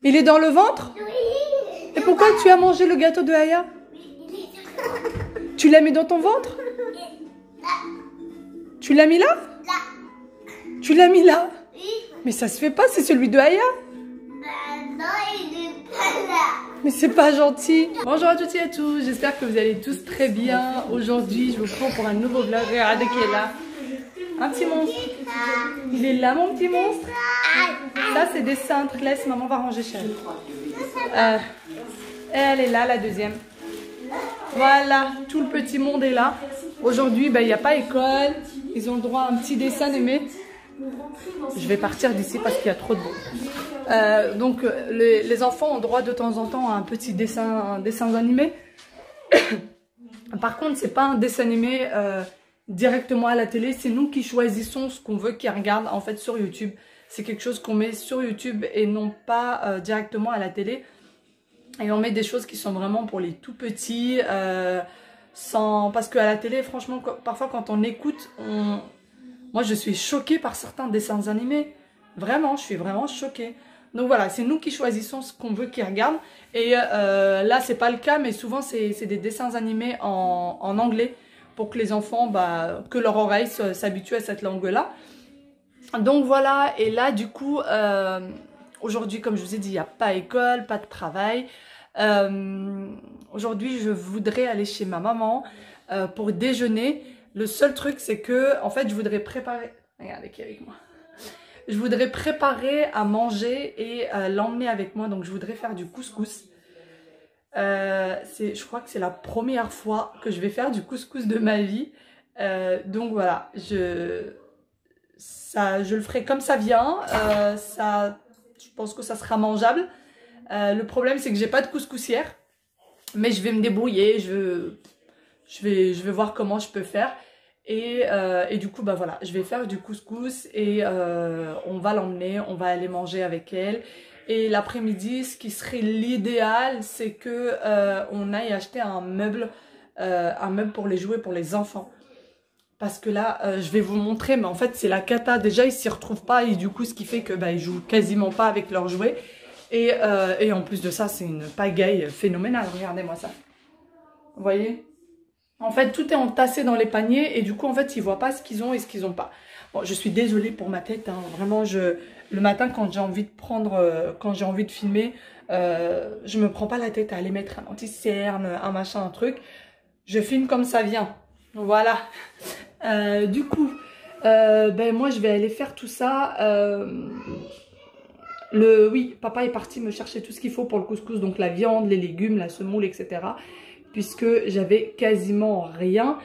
Il est dans le ventre? Oui. Et pourquoi tu as mangé le gâteau de Aya? Tu l'as mis dans ton ventre? Tu l'as mis là? Tu l'as mis là? Oui. Mais ça se fait pas, c'est celui de Aya. Non, il est pas là. Mais c'est pas gentil. Bonjour à toutes et à tous, j'espère que vous allez tous très bien. Aujourd'hui, je vous prends pour un nouveau vlog. Regardez qui est là. Un petit monstre. Il est là, mon petit monstre. Ça, c'est des cintres. Laisse, maman va ranger chez elle. Elle est là, la deuxième. Voilà, tout le petit monde est là. Aujourd'hui, il n'y a pas école. Ils ont le droit à un petit dessin animé. Je vais partir d'ici parce qu'il y a trop de bruit. Donc, les enfants ont droit de temps en temps à un petit dessin animé. Par contre, c'est pas un dessin animé directement à la télé. C'est nous qui choisissons ce qu'on veut qu'ils regardent en fait sur YouTube. C'est quelque chose qu'on met sur YouTube et non pas directement à la télé. Et on met des choses qui sont vraiment pour les tout petits. Parce qu'à la télé, franchement, parfois quand on écoute, moi je suis choquée par certains dessins animés. Vraiment, je suis vraiment choquée. Donc voilà, c'est nous qui choisissons ce qu'on veut qu'ils regardent. Et là, c'est pas le cas, mais souvent c'est des dessins animés en anglais pour que les enfants, que leur oreille s'habitue à cette langue-là. Donc voilà, et là du coup, aujourd'hui, comme je vous ai dit, il n'y a pas école, pas de travail. Aujourd'hui, je voudrais aller chez ma maman pour déjeuner. Le seul truc, c'est que, en fait, je voudrais préparer... Regardez qui est avec moi. Je voudrais préparer à manger et l'emmener avec moi. Donc, je voudrais faire du couscous. Je crois que c'est la première fois que je vais faire du couscous de ma vie. Donc, voilà. Je le ferai comme ça vient. Je pense que ça sera mangeable. Le problème, c'est que j'ai pas de couscoussière. Mais je vais me débrouiller. Je vais voir comment je peux faire. Et du coup, voilà, je vais faire du couscous et on va l'emmener, on va aller manger avec elle. Et l'après-midi, ce qui serait l'idéal, c'est que on aille acheter un meuble pour les jouets pour les enfants. Parce que là, je vais vous montrer, mais en fait, c'est la cata. Déjà, ils s'y retrouvent pas et du coup, ce qui fait que ils jouent quasiment pas avec leurs jouets. Et en plus de ça, c'est une pagaille phénoménale. Regardez-moi ça. Vous voyez ? En fait, tout est entassé dans les paniers et du coup, en fait, ils voient pas ce qu'ils ont et ce qu'ils ont pas. Bon, je suis désolée pour ma tête. Hein. Vraiment, le matin, quand j'ai envie de filmer, je me prends pas la tête à aller mettre un anti-cerne, un machin, un truc. Je filme comme ça vient. Voilà. Du coup, moi, je vais aller faire tout ça. Oui, papa est parti me chercher tout ce qu'il faut pour le couscous. Donc, la viande, les légumes, la semoule, etc. Puisque j'avais quasiment rien.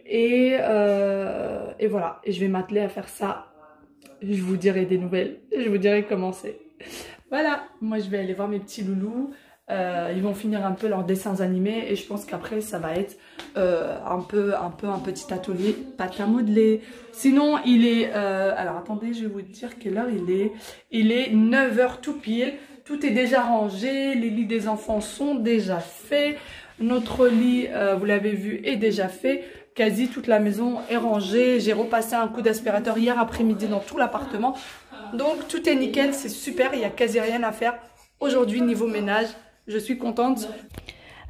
Et voilà. Et je vais m'atteler à faire ça. Je vous dirai des nouvelles. Je vous dirai comment c'est. Voilà. Moi, je vais aller voir mes petits loulous. Ils vont finir un peu leurs dessins animés. Et je pense qu'après, ça va être un petit atelier pâte à modeler. Sinon, il est... alors, attendez, je vais vous dire quelle heure il est. Il est 9 h tout pile. Tout est déjà rangé. Les lits des enfants sont déjà faits. Notre lit, vous l'avez vu, est déjà fait. Quasi toute la maison est rangée. J'ai repassé un coup d'aspirateur hier après-midi dans tout l'appartement. Donc tout est nickel, c'est super. Il n'y a quasi rien à faire aujourd'hui niveau ménage. Je suis contente.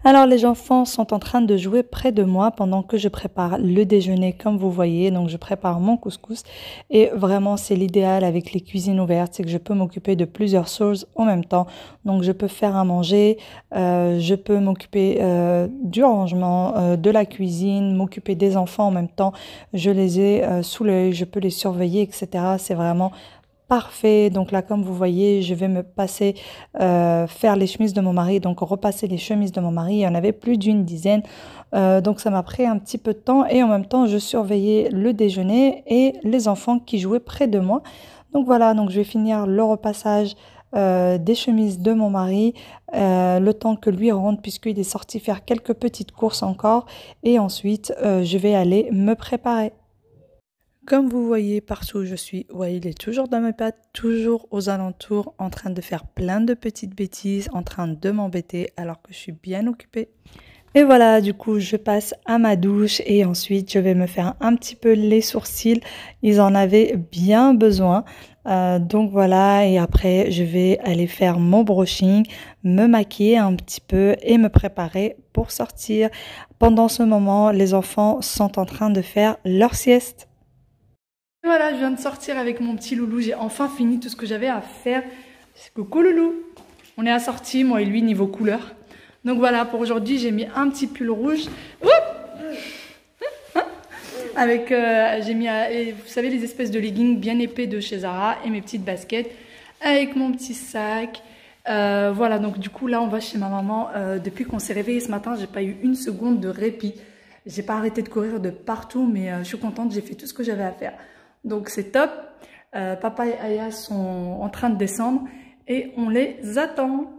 Alors les enfants sont en train de jouer près de moi pendant que je prépare le déjeuner comme vous voyez. Donc je prépare mon couscous et vraiment c'est l'idéal avec les cuisines ouvertes, c'est que je peux m'occuper de plusieurs choses en même temps. Donc je peux faire à manger, je peux m'occuper du rangement, de la cuisine, m'occuper des enfants en même temps. Je les ai sous l'œil, je peux les surveiller, etc. C'est vraiment parfait. Donc là, comme vous voyez, je vais me passer faire les chemises de mon mari. Donc repasser les chemises de mon mari. Il y en avait plus d'une dizaine. Donc ça m'a pris un petit peu de temps. Et en même temps, je surveillais le déjeuner et les enfants qui jouaient près de moi. Donc voilà, donc je vais finir le repassage des chemises de mon mari. Le temps que lui rentre puisqu'il est sorti faire quelques petites courses encore. Et ensuite, je vais aller me préparer. Comme vous voyez partout où je suis, ouais, il est toujours dans mes pattes, toujours aux alentours, en train de faire plein de petites bêtises, en train de m'embêter alors que je suis bien occupée. Et voilà, du coup, je passe à ma douche et ensuite je vais me faire un petit peu les sourcils. Ils en avaient bien besoin. Donc voilà, et après je vais aller faire mon brushing, me maquiller un petit peu et me préparer pour sortir. Pendant ce moment, les enfants sont en train de faire leur sieste. Et voilà, je viens de sortir avec mon petit loulou. J'ai enfin fini tout ce que j'avais à faire. Coucou loulou. On est assortis, moi et lui, niveau couleur. Donc voilà, pour aujourd'hui, j'ai mis un petit pull rouge. Avec, j'ai mis, vous savez, les espèces de leggings bien épais de chez Zara et mes petites baskets avec mon petit sac. Voilà, donc du coup, là, on va chez ma maman. Depuis qu'on s'est réveillé ce matin, j'ai pas eu une seconde de répit. J'ai pas arrêté de courir de partout, mais je suis contente, j'ai fait tout ce que j'avais à faire. Donc c'est top. Papa et Aya sont en train de descendre et on les attend.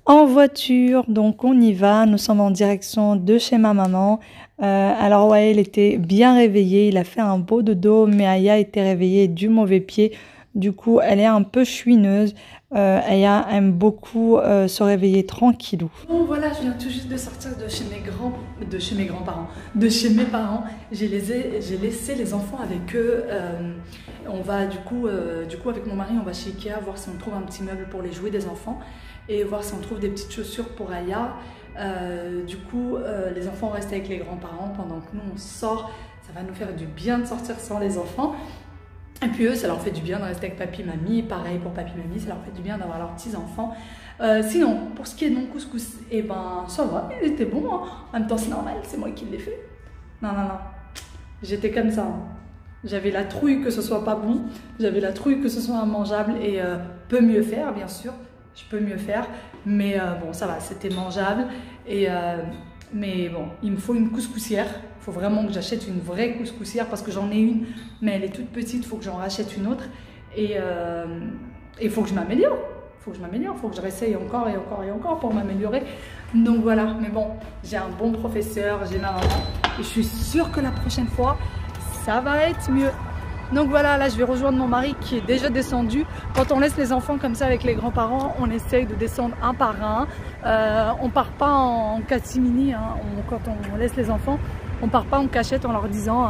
En voiture, donc on y va, nous sommes en direction de chez ma maman. Alors ouais, il était bien réveillé, il a fait un beau dodo, mais Aya était réveillée du mauvais pied. Du coup, elle est un peu chouineuse. Aya aime beaucoup se réveiller tranquillou. Bon voilà, je viens tout juste de sortir de chez mes parents. J'ai laissé les enfants avec eux. On va du coup avec mon mari, on va chez Ikea voir si on trouve un petit meuble pour les jouets des enfants et voir si on trouve des petites chaussures pour Aya. Les enfants restent avec les grands-parents pendant que nous on sort. Ça va nous faire du bien de sortir sans les enfants. Et puis eux, ça leur fait du bien de rester avec papy, mamie. Pareil pour papy, mamie, ça leur fait du bien d'avoir leurs petits-enfants. Sinon, pour ce qui est de mon couscous, eh ben ça va, il était bon. Hein. En même temps, c'est normal, c'est moi qui l'ai fait. Non. J'étais comme ça. Hein. J'avais la trouille que ce soit pas bon. J'avais la trouille que ce soit immangeable et peut mieux faire, bien sûr. Je peux mieux faire. Mais bon, ça va, c'était mangeable. Mais bon, il me faut une couscoussière. Il faut vraiment que j'achète une vraie couscoussière parce que j'en ai une, mais elle est toute petite. Il faut que j'en rachète une autre. Et il faut que je m'améliore. Il faut que je réessaye encore et encore pour m'améliorer. Donc voilà, mais bon, j'ai un bon professeur, j'ai ma maman. Et je suis sûre que la prochaine fois, ça va être mieux. Donc voilà, là je vais rejoindre mon mari qui est déjà descendu. Quand on laisse les enfants comme ça avec les grands-parents, on essaye de descendre un par un. On part pas en catimini, hein. Quand on laisse les enfants, on part pas en cachette en leur disant,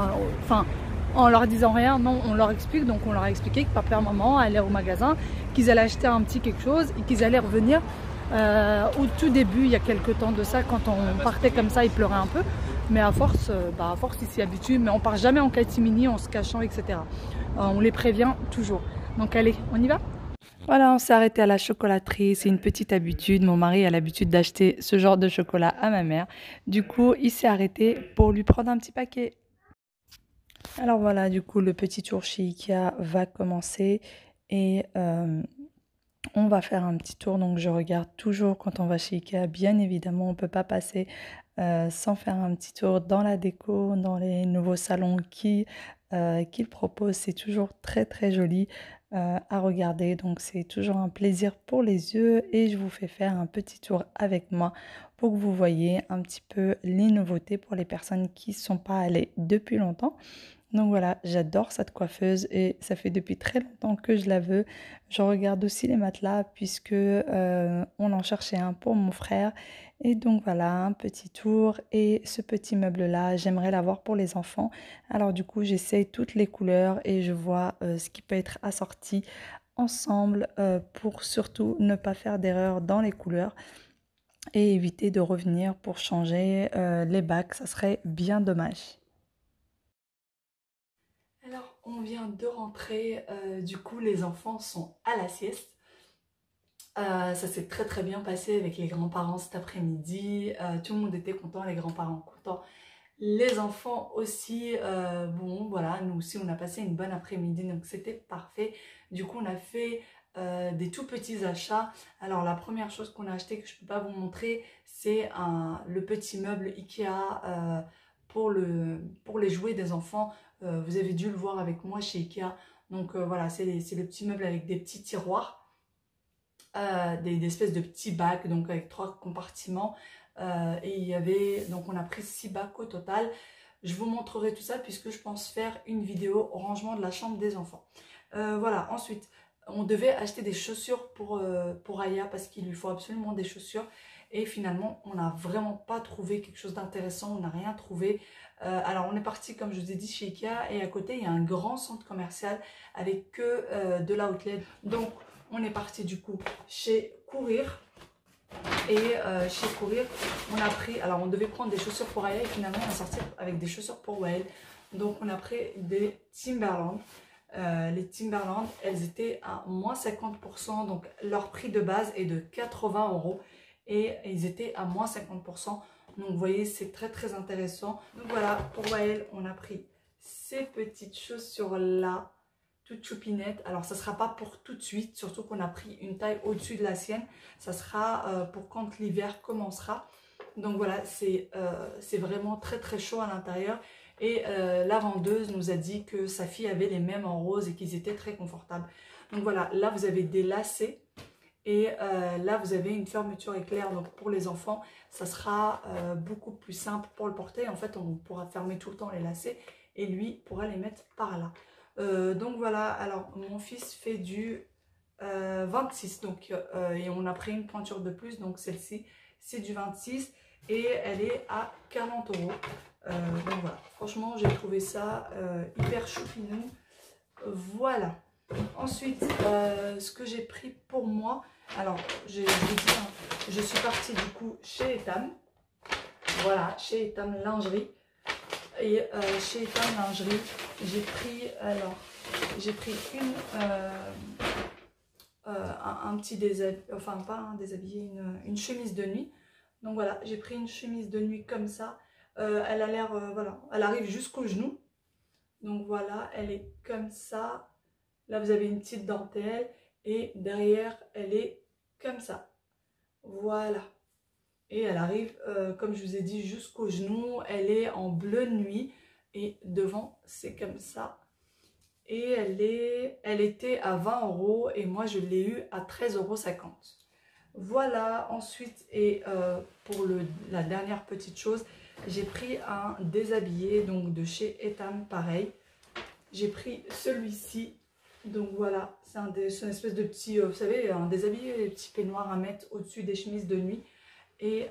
en leur disant rien. Non, on leur explique. Donc on leur a expliqué que papa et maman allaient au magasin, qu'ils allaient acheter un petit quelque chose et qu'ils allaient revenir. Au tout début, il y a quelques temps de ça, quand on partait comme ça, ils pleuraient un peu. Mais à force, ils s'y habituent. Mais on part jamais en catimini, en se cachant, etc. On les prévient toujours. Donc allez, on y va? Voilà, on s'est arrêté à la chocolaterie. C'est une petite habitude. Mon mari a l'habitude d'acheter ce genre de chocolat à ma mère. Du coup, il s'est arrêté pour lui prendre un petit paquet. Alors voilà, du coup, le petit tour chez Ikea va commencer. Et on va faire un petit tour. Donc je regarde toujours quand on va chez Ikea. Bien évidemment, on ne peut pas passer sans faire un petit tour dans la déco, dans les nouveaux salons qu'ils proposent. C'est toujours très très joli à regarder. Donc c'est toujours un plaisir pour les yeux. Et je vous fais faire un petit tour avec moi pour que vous voyez un petit peu les nouveautés pour les personnes qui ne sont pas allées depuis longtemps. Donc voilà, j'adore cette coiffeuse et ça fait depuis très longtemps que je la veux. Je regarde aussi les matelas puisque on en cherchait un pour mon frère. Et donc voilà, un petit tour et ce petit meuble-là, j'aimerais l'avoir pour les enfants. Alors du coup, j'essaye toutes les couleurs et je vois ce qui peut être assorti ensemble pour surtout ne pas faire d'erreur dans les couleurs et éviter de revenir pour changer les bacs. Ça serait bien dommage. Alors, on vient de rentrer, du coup les enfants sont à la sieste. Ça s'est très très bien passé avec les grands-parents cet après-midi. Tout le monde était content, les grands-parents contents. Les enfants aussi, bon voilà, nous aussi on a passé une bonne après-midi, donc c'était parfait. Du coup on a fait des tout petits achats. Alors la première chose qu'on a acheté que je ne peux pas vous montrer, c'est le petit meuble Ikea pour les jouets des enfants. Vous avez dû le voir avec moi chez Ikea. Donc voilà, c'est le petit meuble avec des petits tiroirs. Des espèces de petits bacs, donc avec 3 compartiments. Et il y avait, donc on a pris 6 bacs au total. Je vous montrerai tout ça puisque je pense faire une vidéo au rangement de la chambre des enfants. Voilà, ensuite, on devait acheter des chaussures pour Aya parce qu'il lui faut absolument des chaussures. et finalement on n'a vraiment pas trouvé quelque chose d'intéressant, on n'a rien trouvé. Alors on est parti, comme je vous ai dit, chez Ikea, et à côté il y a un grand centre commercial avec que de l'outlet. Donc on est parti du coup chez Courir. Et chez Courir, on a pris, alors on devait prendre des chaussures pour Aya, et finalement on est sorti avec des chaussures pour Wael. Donc on a pris des Timberland. Les Timberland, elles étaient à moins 50%, donc leur prix de base est de 80 € et ils étaient à moins 50%. Donc vous voyez, c'est très très intéressant. Donc voilà, pour Wael, on a pris ces petites chaussures là, toute choupinette. Alors ça sera pas pour tout de suite, surtout qu'on a pris une taille au-dessus de la sienne. Ça sera pour quand l'hiver commencera. Donc voilà, c'est vraiment très très chaud à l'intérieur. Et la vendeuse nous a dit que sa fille avait les mêmes en rose et qu'ils étaient très confortables. Donc voilà, là vous avez des lacets et là vous avez une fermeture éclair. Donc pour les enfants, ça sera beaucoup plus simple pour le porter. En fait, on pourra fermer tout le temps les lacets et lui pourra les mettre par là. Donc voilà, alors mon fils fait du 26, donc, et on a pris une pointure de plus, donc celle-ci c'est du 26 et elle est à 40 €. Donc voilà, franchement j'ai trouvé ça hyper choupinou. Voilà. Ensuite, ce que j'ai pris pour moi, alors j'ai dit, hein, je suis partie du coup chez Etam. Voilà, chez Etam Lingerie. Et chez Etam Lingerie, j'ai pris, alors, j'ai pris un petit déshabillé, enfin pas un déshabillé, une chemise de nuit. Donc voilà, j'ai pris une chemise de nuit comme ça. Elle a l'air, voilà, elle arrive jusqu'au genou. Donc voilà, elle est comme ça. Là, vous avez une petite dentelle et derrière, elle est comme ça. Voilà. Et elle arrive, comme je vous ai dit, jusqu'au genou. Elle est en bleu nuit et devant, c'est comme ça. Et elle était à 20 € et moi, je l'ai eu à 13,50 €. Voilà, ensuite, et pour la dernière petite chose, j'ai pris un déshabillé, donc de chez Etam, pareil. J'ai pris celui-ci, donc voilà, c'est une espèce de petit, vous savez, un déshabillé, les petits peignoirs à mettre au-dessus des chemises de nuit. Et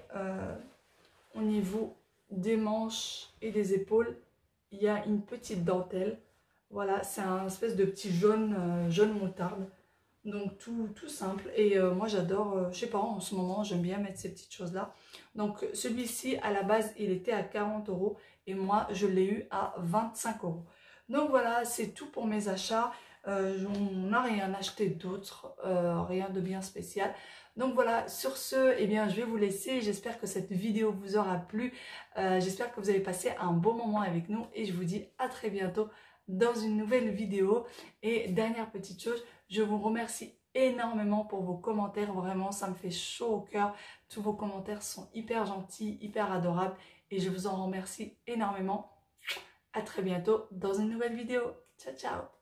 au niveau des manches et des épaules, il y a une petite dentelle. Voilà, c'est un espèce de petit jaune moutarde. Donc tout simple. Et moi j'adore, je sais pas, en ce moment j'aime bien mettre ces petites choses là. Donc celui-ci à la base il était à 40 € et moi je l'ai eu à 25 €. Donc voilà, c'est tout pour mes achats. On n'a rien acheté d'autre, rien de bien spécial. Donc voilà, sur ce, eh bien, je vais vous laisser. J'espère que cette vidéo vous aura plu. J'espère que vous avez passé un bon moment avec nous et je vous dis à très bientôt dans une nouvelle vidéo. Et dernière petite chose, je vous remercie énormément pour vos commentaires. Vraiment, ça me fait chaud au cœur. Tous vos commentaires sont hyper gentils, hyper adorables et je vous en remercie énormément. À très bientôt dans une nouvelle vidéo. Ciao, ciao!